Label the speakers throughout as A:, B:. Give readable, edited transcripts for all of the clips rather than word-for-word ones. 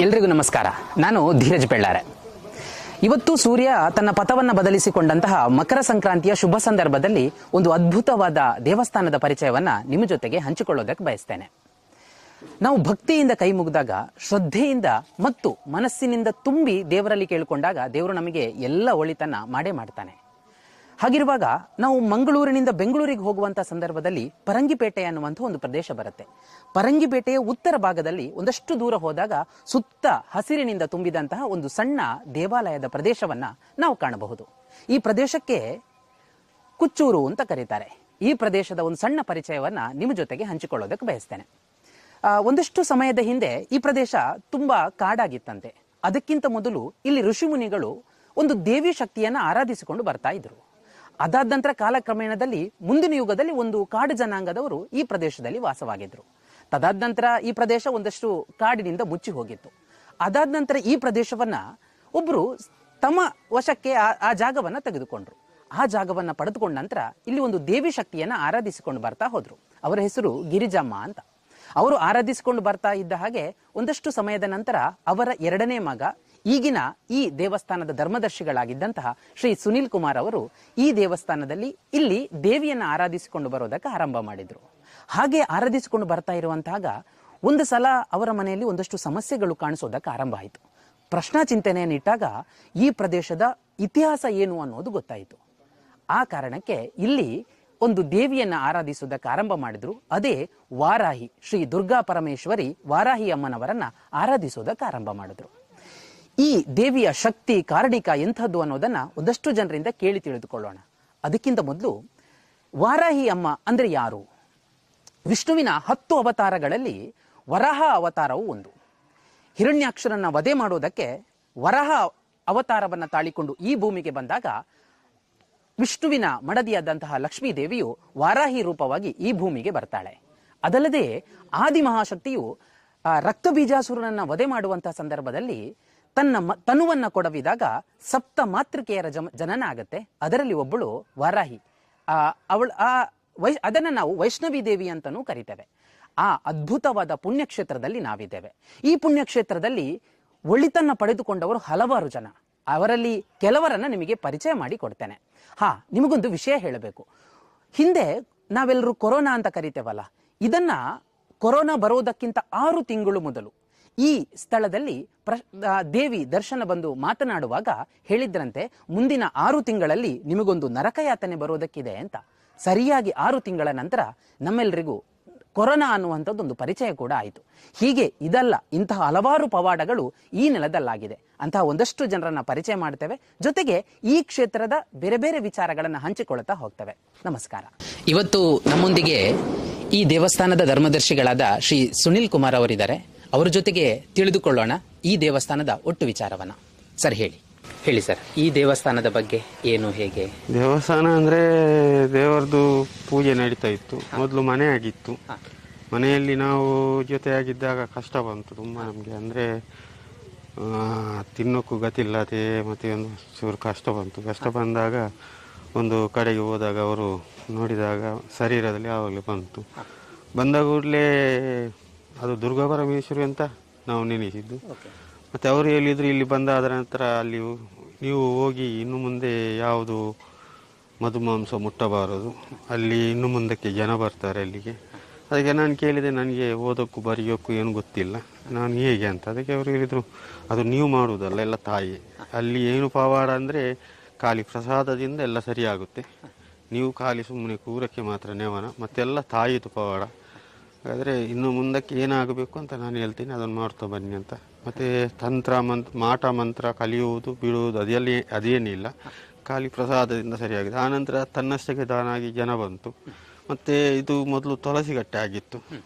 A: ಎಲ್ರಿಗೂ ನಮಸ್ಕಾರ. ನಾನು ಧೀರಜ್ ಬೆಳ್ಳಾರೆ. ಇವತ್ತು ಸೂರ್ಯ ತನ್ನ ಪಥವನ್ನು ಬದಲಿಸಿಕೊಂಡಂತಹ ಮಕರ ಸಂಕ್ರಾಂತಿಯ ಶುಭ ಸಂದರ್ಭದಲ್ಲಿ ಒಂದು ಅದ್ಭುತವಾದ ದೇವಸ್ಥಾನದ ಪರಿಚಯವನ್ನ ನಿಮ್ಮ ಜೊತೆಗೆ ಹಂಚಿಕೊಳ್ಳೋದಕ್ಕೆ ಬಯಸ್ತೇನೆ. ನಾವು ಭಕ್ತಿಯಿಂದ ಕೈ ಮುಗಿದಾಗ, ಶ್ರದ್ಧೆಯಿಂದ ಮತ್ತು ಮನಸ್ಸಿನಿಂದ ತುಂಬಿ ದೇವರಲ್ಲಿ ಕೇಳಿಕೊಂಡಾಗ ದೇವರು ನಮಗೆ ಎಲ್ಲ ಒಳಿತನ್ನ ಮಾಡೇ ಮಾಡ್ತಾನೆ. ಹಾಗಿರುವಾಗ ನಾವು ಮಂಗಳೂರಿನಿಂದ ಬೆಂಗಳೂರಿಗೆ ಹೋಗುವಂತಹ ಸಂದರ್ಭದಲ್ಲಿ ಪರಂಗಿಪೇಟೆ ಅನ್ನುವಂಥ ಒಂದು ಪ್ರದೇಶ ಬರುತ್ತೆ. ಪರಂಗಿಪೇಟೆಯ ಉತ್ತರ ಭಾಗದಲ್ಲಿ ಒಂದಷ್ಟು ದೂರ ಹೋದಾಗ ಸುತ್ತ ಹಸಿರಿನಿಂದ ತುಂಬಿದಂತಹ ಒಂದು ಸಣ್ಣ ದೇವಾಲಯದ ಪ್ರದೇಶವನ್ನ ನಾವು ಕಾಣಬಹುದು. ಈ ಪ್ರದೇಶಕ್ಕೆ ಕುಚ್ಚೂರು ಅಂತ ಕರೀತಾರೆ. ಈ ಪ್ರದೇಶದ ಒಂದು ಸಣ್ಣ ಪರಿಚಯವನ್ನ ನಿಮ್ಮ ಜೊತೆಗೆ ಹಂಚಿಕೊಳ್ಳೋದಕ್ಕೆ ಬಯಸ್ತೇನೆ. ಒಂದಷ್ಟು ಸಮಯದ ಹಿಂದೆ ಈ ಪ್ರದೇಶ ತುಂಬಾ ಕಾಡಾಗಿತ್ತಂತೆ. ಅದಕ್ಕಿಂತ ಮೊದಲು ಇಲ್ಲಿ ಋಷಿಮುನಿಗಳು ಒಂದು ದೇವಿ ಶಕ್ತಿಯನ್ನ ಆರಾಧಿಸಿಕೊಂಡು ಬರ್ತಾ ಇದ್ರು. ಅದಾದ ನಂತರ ಕಾಲಕ್ರಮೇಣದಲ್ಲಿ ಮುಂದಿನ ಯುಗದಲ್ಲಿ ಒಂದು ಕಾಡು ಜನಾಂಗದವರು ಈ ಪ್ರದೇಶದಲ್ಲಿ ವಾಸವಾಗಿದ್ರು. ತದಾದ ನಂತರ ಈ ಪ್ರದೇಶ ಒಂದಷ್ಟು ಕಾಡಿನಿಂದ ಮುಚ್ಚಿ ಹೋಗಿತ್ತು. ಅದಾದ ನಂತರ ಈ ಪ್ರದೇಶವನ್ನ ಒಬ್ರು ತಮ್ಮ ವಶಕ್ಕೆ ಆ ಜಾಗವನ್ನ ತೆಗೆದುಕೊಂಡ್ರು. ಆ ಜಾಗವನ್ನ ಪಡೆದುಕೊಂಡ ನಂತರ ಇಲ್ಲಿ ಒಂದು ದೇವಿ ಶಕ್ತಿಯನ್ನ ಆರಾಧಿಸಿಕೊಂಡು ಬರ್ತಾ ಹೋದ್ರು. ಅವರ ಹೆಸರು ಗಿರಿಜಮ್ಮ ಅಂತ. ಅವರು ಆರಾಧಿಸಿಕೊಂಡು ಬರ್ತಾ ಇದ್ದ ಹಾಗೆ ಒಂದಷ್ಟು ಸಮಯದ ನಂತರ ಅವರ ಎರಡನೇ ಮಗ, ಈಗಿನ ಈ ದೇವಸ್ಥಾನದ ಧರ್ಮದರ್ಶಿಗಳಾಗಿದ್ದಂತಹ ಶ್ರೀ ಸುನೀಲ್ ಕುಮಾರ್ ಅವರು ಈ ದೇವಸ್ಥಾನದಲ್ಲಿ ಇಲ್ಲಿ ದೇವಿಯನ್ನ ಆರಾಧಿಸಿಕೊಂಡು ಬರೋದಕ್ಕೆ ಆರಂಭ ಮಾಡಿದ್ರು. ಹಾಗೆ ಆರಾಧಿಸಿಕೊಂಡು ಬರ್ತಾ ಇರುವಂತಹ ಒಂದು ಸಲ ಅವರ ಮನೆಯಲ್ಲಿ ಒಂದಷ್ಟು ಸಮಸ್ಯೆಗಳು ಕಾಣಿಸೋದಕ್ಕೆ ಆರಂಭ ಆಯಿತು. ಪ್ರಶ್ನಾ ಚಿಂತನೆಯನ್ನಿಟ್ಟಾಗ ಈ ಪ್ರದೇಶದ ಇತಿಹಾಸ ಏನು ಅನ್ನೋದು ಗೊತ್ತಾಯಿತು. ಆ ಕಾರಣಕ್ಕೆ ಇಲ್ಲಿ ಒಂದು ದೇವಿಯನ್ನ ಆರಾಧಿಸುವುದಕ್ಕೆ ಆರಂಭ ಮಾಡಿದ್ರು. ಅದೇ ವಾರಾಹಿ, ಶ್ರೀ ದುರ್ಗಾ ಪರಮೇಶ್ವರಿ ವಾರಾಹಿ ಅಮ್ಮನವರನ್ನ ಆರಾಧಿಸೋದಕ್ಕೆ ಆರಂಭ ಮಾಡಿದ್ರು. ಈ ದೇವಿಯ ಶಕ್ತಿ ಕಾರಣಿಕ ಎಂಥದ್ದು ಅನ್ನೋದನ್ನ ಒಂದಷ್ಟು ಜನರಿಂದ ಕೇಳಿ ತಿಳಿದುಕೊಳ್ಳೋಣ. ಅದಕ್ಕಿಂತ ಮೊದಲು ವಾರಾಹಿ ಅಮ್ಮ ಅಂದ್ರೆ ಯಾರು? ವಿಷ್ಣುವಿನ 10 ಅವತಾರಗಳಲ್ಲಿ ವರಾಹ ಅವತಾರವು ಒಂದು. ಹಿರಣ್ಯಾಕ್ಷರನ್ನ ವಧೆ ಮಾಡೋದಕ್ಕೆ ವರಾಹ ಅವತಾರವನ್ನ ತಾಳಿಕೊಂಡು ಈ ಭೂಮಿಗೆ ಬಂದಾಗ ವಿಷ್ಣುವಿನ ಮಡದಿಯಾದಂತಹ ಲಕ್ಷ್ಮೀ ದೇವಿಯು ವಾರಾಹಿ ರೂಪವಾಗಿ ಈ ಭೂಮಿಗೆ ಬರ್ತಾಳೆ. ಅದಲ್ಲದೆ ಆದಿಮಹಾಶಕ್ತಿಯು ರಕ್ತಬೀಜಾಸುರನನ್ನ ವಧೆ ಮಾಡುವಂತಹ ಸಂದರ್ಭದಲ್ಲಿ ತನ್ನ ತನುವನ್ನ ಕೊಡವಿದಾಗ 7 ಮಾತೃಕೆಯರ ಜನನ ಆಗತ್ತೆ. ಅದರಲ್ಲಿ ಒಬ್ಬಳು ವಾರಾಹಿ. ಅದನ್ನ ನಾವು ವೈಷ್ಣವಿ ದೇವಿ ಅಂತಾನೂ ಕರಿತೇವೆ. ಆ ಅದ್ಭುತವಾದ ಪುಣ್ಯಕ್ಷೇತ್ರದಲ್ಲಿ ನಾವಿದ್ದೇವೆ. ಈ ಪುಣ್ಯಕ್ಷೇತ್ರದಲ್ಲಿ ಒಳಿತನ್ನ ಪಡೆದುಕೊಂಡವರು ಹಲವಾರು ಜನ. ಅವರಲ್ಲಿ ಕೆಲವರನ್ನ ನಿಮಗೆ ಪರಿಚಯ ಮಾಡಿ ಕೊಡ್ತೇನೆ. ನಿಮಗೊಂದು ವಿಷಯ ಹೇಳಬೇಕು. ಹಿಂದೆ ನಾವೆಲ್ಲರೂ ಕೊರೋನಾ ಅಂತ ಕರಿತೇವಲ್ಲ, ಇದನ್ನ ಕೊರೋನಾ ಬರೋದಕ್ಕಿಂತ 6 ತಿಂಗಳು ಮೊದಲು ಈ ಸ್ಥಳದಲ್ಲಿ ದೇವಿ ದರ್ಶನ ಬಂದು ಮಾತನಾಡುವಾಗ ಹೇಳಿದ್ರಂತೆ, ಮುಂದಿನ 6 ತಿಂಗಳಲ್ಲಿ ನಿಮಗೊಂದು ನರಕಯಾತನೆ ಬರೋದಕ್ಕಿದೆ ಅಂತ. ಸರಿಯಾಗಿ 6 ತಿಂಗಳ ನಂತರ ನಮ್ಮೆಲ್ಲರಿಗೂ ಕೊರೋನಾ ಅನ್ನುವಂಥದ್ದೊಂದು ಪರಿಚಯ ಕೂಡ ಆಯಿತು. ಹೀಗೆ ಇದಲ್ಲ, ಇಂತಹ ಹಲವಾರು ಪವಾಡಗಳು ಈ ನೆಲದಲ್ಲಾಗಿದೆ. ಅಂತಹ ಒಂದಷ್ಟು ಜನರನ್ನ ಪರಿಚಯ ಮಾಡ್ತೇವೆ. ಜೊತೆಗೆ ಈ ಕ್ಷೇತ್ರದ ಬೇರೆ ಬೇರೆ ವಿಚಾರಗಳನ್ನ ಹಂಚಿಕೊಳ್ತಾ ಹೋಗ್ತೇವೆ. ನಮಸ್ಕಾರ. ಇವತ್ತು ನಮ್ಮೊಂದಿಗೆ ಈ ದೇವಸ್ಥಾನದ ಧರ್ಮದರ್ಶಿಗಳಾದ ಶ್ರೀ ಸುನಿಲ್ ಕುಮಾರ್ ಅವರಿದ್ದಾರೆ. ಅವರ ಜೊತೆಗೆ ತಿಳಿದುಕೊಳ್ಳೋಣ ಈ ದೇವಸ್ಥಾನದ ಒಟ್ಟು ವಿಚಾರವನ್ನ. ಸರ್ ಹೇಳಿ ಸರ್, ಈ ದೇವಸ್ಥಾನದ ಬಗ್ಗೆ ಏನು, ಹೇಗೆ?
B: ದೇವಸ್ಥಾನ ಅಂದ್ರೆ ದೇವರದು ಪೂಜೆ ನಡೀತಾ ಇತ್ತು. ಮೊದಲು ಮನೆ ಆಗಿತ್ತು. ಮನೆಯಲ್ಲಿ ನಾವು ಜೊತೆಯಾಗಿದ್ದಾಗ ಕಷ್ಟ ಬಂತು ತುಂಬಾ ನಮಗೆ. ಅಂದ್ರೆ ತಿನ್ನೋಕ್ಕೂ ಗತಿಲ್ಲದೆ ಮತ್ತೆ ಒಂದು ಚೂರು ಕಷ್ಟ ಬಂದಾಗ ಒಂದು ಕಡೆಗೆ ಹೋದಾಗ ಅವರು ನೋಡಿದಾಗ ಶರೀರದಲ್ಲಿ ಆವಾಗಲೇ ಬಂದ ಕೂಡಲೇ ಅದು ದುರ್ಗಾ ಪರಮೇಶ್ವರಿ ಅಂತ ನಾವು ನೆನೆಸಿದ್ದು. ಮತ್ತು ಅವರು ಹೇಳಿದ್ರು, ಇಲ್ಲಿ ಬಂದಾದ ನಂತರ ಅಲ್ಲಿ ನೀವು ಹೋಗಿ ಇನ್ನು ಮುಂದೆ ಯಾವುದು ಮಧುಮಾಂಸ ಮುಟ್ಟಬಾರದು, ಅಲ್ಲಿ ಇನ್ನು ಮುಂದಕ್ಕೆ ಜನ ಬರ್ತಾರೆ ಅಲ್ಲಿಗೆ. ಅದಕ್ಕೆ ನಾನು ಕೇಳಿದೆ, ನನಗೆ ಓದೋಕ್ಕೂ ಬರೆಯೋಕ್ಕೂ ಏನು ಗೊತ್ತಿಲ್ಲ, ನಾನು ಹೇಗೆ ಅಂತ. ಅದಕ್ಕೆ ಅವರು ಹೇಳಿದರು, ಅದು ನೀವು ಮಾಡುವುದಲ್ಲ, ಎಲ್ಲ ತಾಯಿ. ಅಲ್ಲಿ ಏನು ಪವಾಡ ಅಂದರೆ ಖಾಲಿ ಪ್ರಸಾದದಿಂದ ಎಲ್ಲ ಸರಿಯಾಗುತ್ತೆ, ನೀವು ಖಾಲಿ ಸುಮ್ಮನೆ ಕೂರಕ್ಕೆ ಮಾತ್ರ ನೆವನ, ಮತ್ತೆಲ್ಲ ತಾಯಿದು ಪವಾಡ. ಹಾಗಾದರೆ ಇನ್ನು ಮುಂದಕ್ಕೆ ಏನಾಗಬೇಕು ಅಂತ ನಾನು ಹೇಳ್ತೀನಿ, ಅದನ್ನು ಮಾಡ್ತಾ ಬನ್ನಿ ಅಂತ. ಮತ್ತು ತಂತ್ರ ಮಾಟ ಮಂತ್ರ ಕಲಿಯುವುದು ಬಿಡುವುದು ಅದೇನಿಲ್ಲ, ಖಾಲಿ ಪ್ರಸಾದದಿಂದ ಸರಿಯಾಗಿದೆ. ಆನಂತರ ತನ್ನಷ್ಟಕ್ಕೆ ತಾನಾಗಿ ಜನ ಬಂತು. ಮತ್ತು ಇದು ಮೊದಲು ತುಳಸಿಗಟ್ಟೆ ಆಗಿತ್ತು.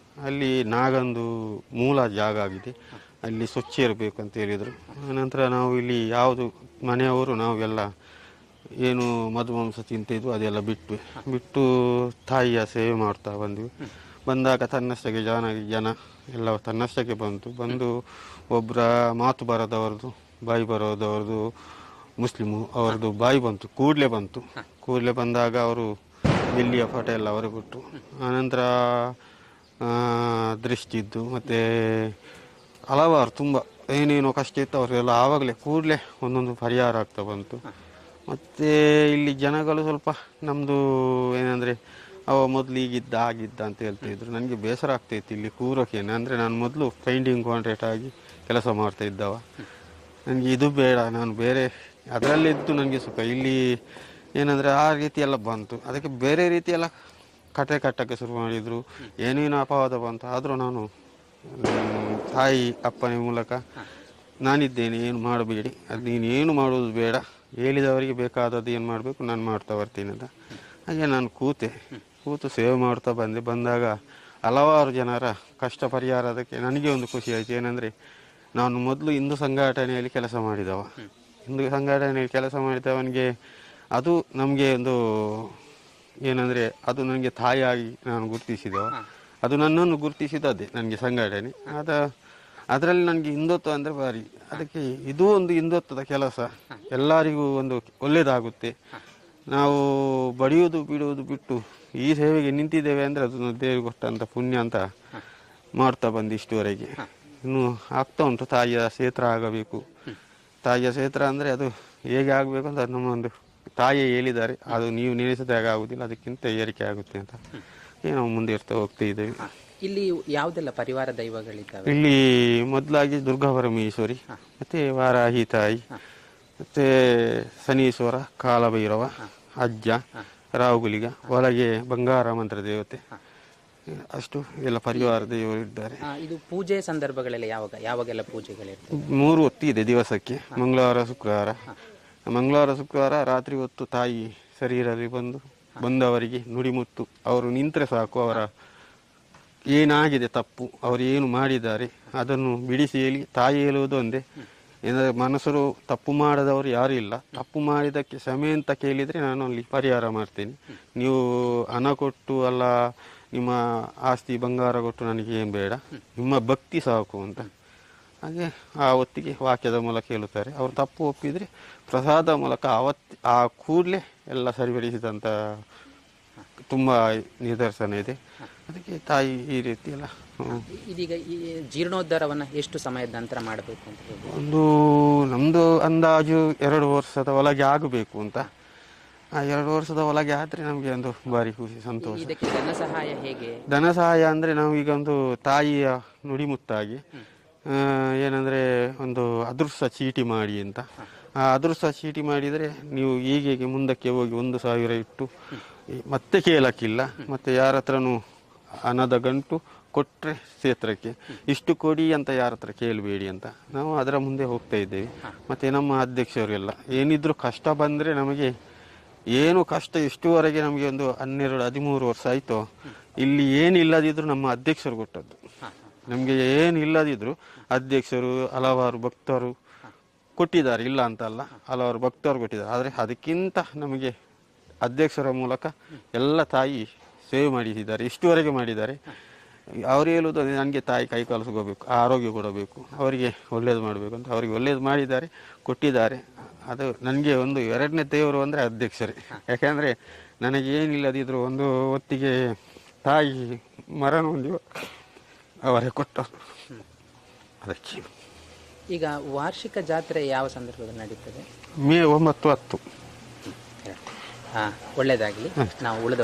B: ಅಲ್ಲಿ ನಾಗಂದು ಮೂಲ ಜಾಗ ಆಗಿದೆ, ಅಲ್ಲಿ ಸ್ವಚ್ಛ ಇರಬೇಕು ಅಂತ ಹೇಳಿದರು. ಆನಂತರ ನಾವು ಇಲ್ಲಿ ಯಾವುದು ಮನೆಯವರು ನಾವೆಲ್ಲ ಏನು ಮಧುಮಾಂಸ ತಿಂತಿದ್ವು ಅದೆಲ್ಲ ಬಿಟ್ಟು ತಾಯಿಯ ಸೇವೆ ಮಾಡ್ತಾ ಬಂದಾಗ ತನ್ನಷ್ಟಕ್ಕೆ ಜನ ಎಲ್ಲ ತನ್ನಷ್ಟಕ್ಕೆ ಬಂದು ಒಬ್ಬರ ಮಾತು ಬರೋದವ್ರದ್ದು ಬಾಯಿ ಬರೋದವ್ರದ್ದು ಮುಸ್ಲಿಮು ಅವರದ್ದು ಬಾಯಿ ಕೂಡಲೇ ಬಂದಾಗ ಅವರು ಬೆಳ್ಳಿಯ ಪಟ ಎಲ್ಲ ಅವರು ಕೊಟ್ಟು, ಆನಂತರ ದೃಷ್ಟಿದ್ದು ಮತ್ತು ಹಲವಾರು ತುಂಬ ಏನೇನೋ ಕಷ್ಟ ಇತ್ತು ಅವರೆಲ್ಲ ಆವಾಗಲೇ ಕೂಡಲೇ ಒಂದೊಂದು ಪರಿಹಾರ ಆಗ್ತಾ ಬಂತು. ಮತ್ತು ಇಲ್ಲಿ ಜನಗಳು ಸ್ವಲ್ಪ ನಮ್ಮದು ಏನಂದರೆ ಅವ ಮೊದಲು ಈಗಿದ್ದ ಆಗಿದ್ದ ಅಂತ ಹೇಳ್ತಾಯಿದ್ರು. ನನಗೆ ಬೇಸರ ಆಗ್ತಾಯಿತ್ತು ಇಲ್ಲಿ ಕೂರೋಕೇನೆ. ಅಂದರೆ ನಾನು ಮೊದಲು ಪೈಂಟಿಂಗ್ ಕಾಂಟ್ರಾಕ್ಟ್ ಆಗಿ ಕೆಲಸ ಮಾಡ್ತಾ ಇದ್ದವ. ನನಗೆ ಇದು ಬೇಡ, ನಾನು ಬೇರೆ ಅದರಲ್ಲಿದ್ದು ನನಗೆ ಸುಖ. ಇಲ್ಲಿ ಏನಂದರೆ ಆ ರೀತಿ ಎಲ್ಲ ಬಂತು, ಅದಕ್ಕೆ ಬೇರೆ ರೀತಿ ಎಲ್ಲ ಕಟ್ಟಕ್ಕೆ ಶುರು ಮಾಡಿದರು. ಏನೇನು ಅಪವಾದ ಬಂತು. ಆದರೂ ನಾನು ತಾಯಿ ಅಪ್ಪನ ಮೂಲಕ ನಾನಿದ್ದೇನೆ, ಏನು ಮಾಡಬೇಡಿ, ಅದು ನೀನು ಏನು ಮಾಡೋದು ಬೇಡ, ಹೇಳಿದವರಿಗೆ ಬೇಕಾದದ್ದು ಏನು ಮಾಡಬೇಕು ನಾನು ಮಾಡ್ತಾ ಬರ್ತೀನಿ ಅಂತ. ಹಾಗೆ ನಾನು ಕೂತು ಸೇವೆ ಮಾಡ್ತಾ ಬಂದಾಗ ಹಲವಾರು ಜನರ ಕಷ್ಟ ಪರಿಹಾರದಕ್ಕೆ ನನಗೆ ಒಂದು ಖುಷಿ ಆಯಿತು. ಏನಂದರೆ ನಾನು ಮೊದಲು ಹಿಂದೂ ಸಂಘಟನೆಯಲ್ಲಿ ಕೆಲಸ ಮಾಡಿದವ. ಹಿಂದೂ ಸಂಘಟನೆಯಲ್ಲಿ ಕೆಲಸ ಮಾಡಿದವನಿಗೆ ಅದು ನಮಗೆ ಒಂದು ಏನಂದರೆ ಅದು ನನಗೆ ತಾಯಿಯಾಗಿ ನಾನು ಗುರುತಿಸಿದವ. ಅದು ನನ್ನನ್ನು ಗುರುತಿಸಿದದ್ದೇ ನನಗೆ ಸಂಘಟನೆ. ಅದರಲ್ಲಿ ನನಗೆ ಹಿಂದುತ್ವ ಅಂದರೆ ಭಾರಿ. ಅದಕ್ಕೆ ಇದು ಒಂದು ಹಿಂದುತ್ವದ ಕೆಲಸ, ಎಲ್ಲರಿಗೂ ಒಂದು ಒಳ್ಳೆಯದಾಗುತ್ತೆ. ನಾವು ಬಡಿಯುವುದು ಬಿಡುವುದು ಬಿಟ್ಟು ಈ ಸೇವೆಗೆ ನಿಂತಿದ್ದೇವೆ ಅಂದರೆ ಅದು ದೇವರು ಕೊಟ್ಟಂಥ ಪುಣ್ಯ ಅಂತ ಮಾಡ್ತಾ ಬಂದು ಇಷ್ಟುವರೆಗೆ. ಇನ್ನು ಆಗ್ತಾ ಉಂಟು. ತಾಯಿಯ ಕ್ಷೇತ್ರ ಆಗಬೇಕು. ತಾಯಿಯ ಕ್ಷೇತ್ರ ಅಂದರೆ ಅದು ಹೇಗೆ ಆಗಬೇಕು ಅಂತ ನಮ್ಮ ಒಂದು ತಾಯಿ ಹೇಳಿದ್ದಾರೆ. ಅದು ನೀವು ನೆನೆಸಿದಾಗ ಆಗುವುದಿಲ್ಲ, ಅದಕ್ಕಿಂತ ಏರಿಕೆ ಆಗುತ್ತೆ ಅಂತ ನಾವು ಮುಂದೆ ಇರ್ತಾ ಹೋಗ್ತಾ ಇದ್ದೇವೆ.
A: ಇಲ್ಲಿ ಯಾವುದೆಲ್ಲ ಪರಿವಾರ ದೈವಗಳಿದ್ದಾವೆ?
B: ಇಲ್ಲಿ ಮೊದಲಾಗಿ ದುರ್ಗಾ ಪರಮೇಶ್ವರಿ, ಮತ್ತೆ ವಾರಾಹಿ ತಾಯಿ, ಮತ್ತೆ ಶನೀಶ್ವರ, ಕಾಲಭೈರವ, ಅಜ್ಜ, ರಾಹುಗುಲಿಗ, ಒಳಗೆ ಬಂಗಾರ ಮಂತ್ರ ದೇವತೆ, ಅಷ್ಟು ಎಲ್ಲ ಪರಿವಾರ ದೇವರು ಇದ್ದಾರೆ.
A: ಇದು ಪೂಜೆ ಸಂದರ್ಭಗಳೆಲ್ಲ ಯಾವಾಗೆಲ್ಲ ಪೂಜೆಗಳಿರ್ತವೆ?
B: 3 ಹೊತ್ತು ಇದೆ ದಿವಸಕ್ಕೆ. ಮಂಗಳವಾರ ಶುಕ್ರವಾರ ರಾತ್ರಿ ಹೊತ್ತು ತಾಯಿ ಶರೀರದಲ್ಲಿ ಬಂದವರಿಗೆ ನುಡಿಮುತ್ತು. ಅವರು ನಿಂತರೆ ಸಾಕು, ಅವರ ಏನಾಗಿದೆ ತಪ್ಪು, ಅವರು ಏನು ಮಾಡಿದ್ದಾರೆ ಅದನ್ನು ಬಿಡಿಸಿ ಹೇಳಿ. ತಾಯಿ ಹೇಳುವುದು ಒಂದೇ, ಏನಾದರೆ ಮನಸ್ಸರು ತಪ್ಪು ಮಾಡದವರು ಯಾರೂ ಇಲ್ಲ. ತಪ್ಪು ಮಾಡಿದ್ದಕ್ಕೆ ಕ್ಷಮೆ ಅಂತ ಕೇಳಿದರೆ ನಾನು ಅಲ್ಲಿ ಪರಿಹಾರ ಮಾಡ್ತೇನೆ. ನೀವು ಹಣ ಕೊಟ್ಟು ಅಲ್ಲ, ನಿಮ್ಮ ಆಸ್ತಿ ಬಂಗಾರ ಕೊಟ್ಟು ನನಗೆ ಏನು ಬೇಡ, ನಿಮ್ಮ ಭಕ್ತಿ ಸಾಕು ಅಂತ. ಹಾಗೆ ಆ ಹೊತ್ತಿಗೆ ವಾಕ್ಯದ ಮೂಲಕ ಹೇಳುತ್ತಾರೆ. ಅವರು ತಪ್ಪು ಒಪ್ಪಿದರೆ ಪ್ರಸಾದ ಮೂಲಕ ಆ ಕೂಡಲೇ ಎಲ್ಲ ಸರಿಪಡಿಸಿದಂಥ ತುಂಬ ನಿದರ್ಶನ ಇದೆ. ಅದಕ್ಕೆ ತಾಯಿ ಈ ರೀತಿ ಎಲ್ಲ.
A: ಇದೀಗ ಈ ಜೀರ್ಣೋದ್ಧಾರವನ್ನು ಎಷ್ಟು ಸಮಯದ ನಂತರ ಮಾಡಬೇಕು ಅಂತ ಹೇಳಿ?
B: ನಮ್ಮದು ಅಂದಾಜು 2 ವರ್ಷದ ಒಳಗೆ ಆಗಬೇಕು ಅಂತ. ಆ 2 ವರ್ಷದ ಒಳಗೆ ಆದರೆ ನಮಗೆ ಒಂದು ಭಾರಿ ಖುಷಿ, ಸಂತೋಷ.
A: ಇದಕ್ಕೆ ಧನ ಸಹಾಯ ಹೇಗೆ?
B: ಧನ ಸಹಾಯ ಅಂದರೆ ನಾವೀಗ ಒಂದು ತಾಯಿಯ ನುಡಿಮುತ್ತಾಗಿ ಏನಂದರೆ ಒಂದು ಅದೃಷ್ಟ ಚೀಟಿ ಮಾಡಿ ಅಂತ. ಆ ಅದೃಷ್ಟ ಚೀಟಿ ಮಾಡಿದರೆ ನೀವು ಹೀಗೆ ಮುಂದಕ್ಕೆ ಹೋಗಿ 1,000 ಇಟ್ಟು ಮತ್ತೆ ಕೇಳಕ್ಕಿಲ್ಲ. ಮತ್ತು ಯಾರ ಹತ್ರನೂ ಹಣದ ಗಂಟು ಕೊಟ್ಟರೆ ಕ್ಷೇತ್ರಕ್ಕೆ ಇಷ್ಟು ಕೊಡಿ ಅಂತ ಯಾರ ಹತ್ರ ಕೇಳಬೇಡಿ ಅಂತ ನಾವು ಅದರ ಮುಂದೆ ಹೋಗ್ತಾ ಇದ್ದೇವೆ. ಮತ್ತು ನಮ್ಮ ಅಧ್ಯಕ್ಷರೆಲ್ಲ ಏನಿದ್ರು ಕಷ್ಟ ಬಂದರೆ ನಮಗೆ ಏನು ಕಷ್ಟ ಇಷ್ಟುವರೆಗೆ ನಮಗೆ ಒಂದು 12-13 ವರ್ಷ ಆಯಿತು. ಇಲ್ಲಿ ಏನಿಲ್ಲದಿದ್ರು ನಮ್ಮ ಅಧ್ಯಕ್ಷರು ಕೊಟ್ಟದ್ದು. ನಮಗೆ ಏನಿಲ್ಲದಿದ್ರು ಅಧ್ಯಕ್ಷರು ಹಲವಾರು ಭಕ್ತರು ಕೊಟ್ಟಿದ್ದಾರೆ, ಇಲ್ಲ ಅಂತಲ್ಲ, ಹಲವಾರು ಭಕ್ತರು ಕೊಟ್ಟಿದ್ದಾರೆ. ಆದರೆ ಅದಕ್ಕಿಂತ ನಮಗೆ ಅಧ್ಯಕ್ಷರ ಮೂಲಕ ಎಲ್ಲ ತಾಯಿ ಸೇವೆ ಮಾಡಿಸಿದ್ದಾರೆ, ಇಷ್ಟುವರೆಗೆ ಮಾಡಿದ್ದಾರೆ. ಅವರು ಹೇಳುವುದು ನನಗೆ ತಾಯಿ ಕೈ ಕಲಿಸ್ಕೋಬೇಕು, ಆರೋಗ್ಯ ಕೊಡಬೇಕು, ಅವರಿಗೆ ಒಳ್ಳೇದು ಮಾಡಬೇಕು ಅಂತ. ಅವರಿಗೆ ಒಳ್ಳೇದು ಮಾಡಿದ್ದಾರೆ, ಕೊಟ್ಟಿದ್ದಾರೆ. ಅದು ನನಗೆ ಒಂದು 2ನೇ ದೇವರು ಅಂದರೆ ಅಧ್ಯಕ್ಷರೇ. ಯಾಕೆಂದರೆ ನನಗೇನಿಲ್ಲದಿದ್ರು ಒಂದು ಹೊತ್ತಿಗೆ ತಾಯಿ ಮರಣ ಹೊಂದಿವ ಅವರೇ ಕೊಟ್ಟರು. ಅದಕ್ಕೆ
A: ಈಗ ವಾರ್ಷಿಕ ಜಾತ್ರೆ ಯಾವ ಸಂದರ್ಭದಲ್ಲಿ ನಡೀತದೆ?
B: ಮೇ 9, 10.
A: ಒಳ್ಳೆಯದಾಗಲಿ. ನಾವು ಉಳಿದ